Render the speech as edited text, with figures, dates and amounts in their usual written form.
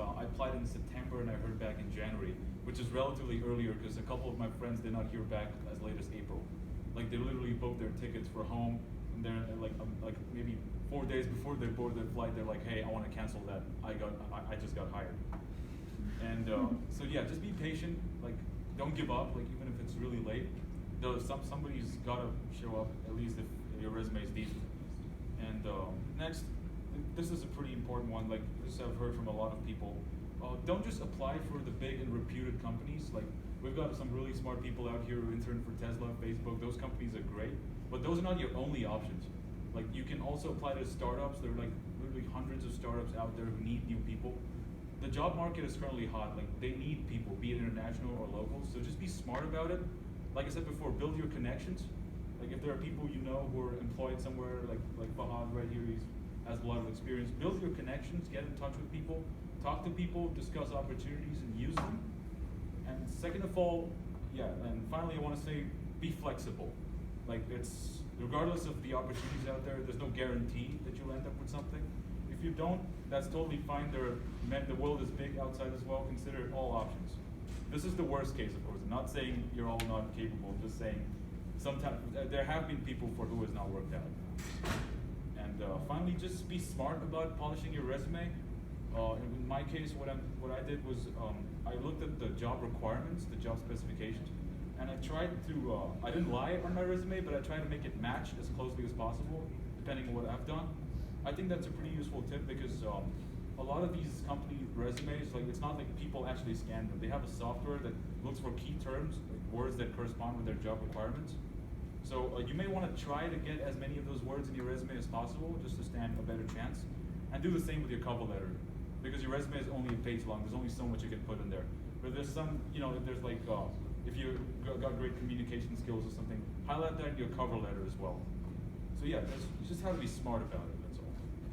I applied in September and I heard back in January, which is relatively earlier because a couple of my friends did not hear back as late as April. Like they literally booked their tickets for home, and they're like maybe 4 days before they board their flight, they're like, hey, I want to cancel that. I just got hired. And so yeah, just be patient. Like don't give up. Like even if it's really late, somebody's got to show up at least if your resume is decent. And next, this is a pretty important one. Like this, I've heard from a lot of people. Don't just apply for the big and reputed companies. Like we've got some really smart people out here who intern for Tesla, Facebook. Those companies are great, but those are not your only options. Like you can also apply to startups. There are like literally hundreds of startups out there who need new people. The job market is currently hot. Like they need people, be it international or local. So just be smart about it. Like I said before, build your connections. Like if there are people you know who are employed somewhere, like Fahad right here, he has a lot of experience. Build your connections, get in touch with people, talk to people, discuss opportunities, and use them. And second of all, yeah, and finally I want to say, be flexible. Like it's, regardless of the opportunities out there, there's no guarantee that you'll end up with something. If you don't, that's totally fine. The world is big outside as well. Consider all options. This is the worst case, of course. I'm not saying you're all not capable, I'm just saying sometimes there have been people for who has not worked out. And finally, just be smart about polishing your resume. In my case, what I did was I looked at the job requirements, the job specifications, and I tried to, I didn't lie on my resume, but I tried to make it match as closely as possible, depending on what I've done. I think that's a pretty useful tip because a lot of these company resumes, like it's not like people actually scan them. They have a software that looks for key terms, like words that correspond with their job requirements. So you may want to try to get as many of those words in your resume as possible, just to stand a better chance. And do the same with your cover letter, because your resume is only a page long. There's only so much you can put in there. But there's some, if there's like, if you got great communication skills or something, highlight that in your cover letter as well. So yeah, you just have to be smart about it.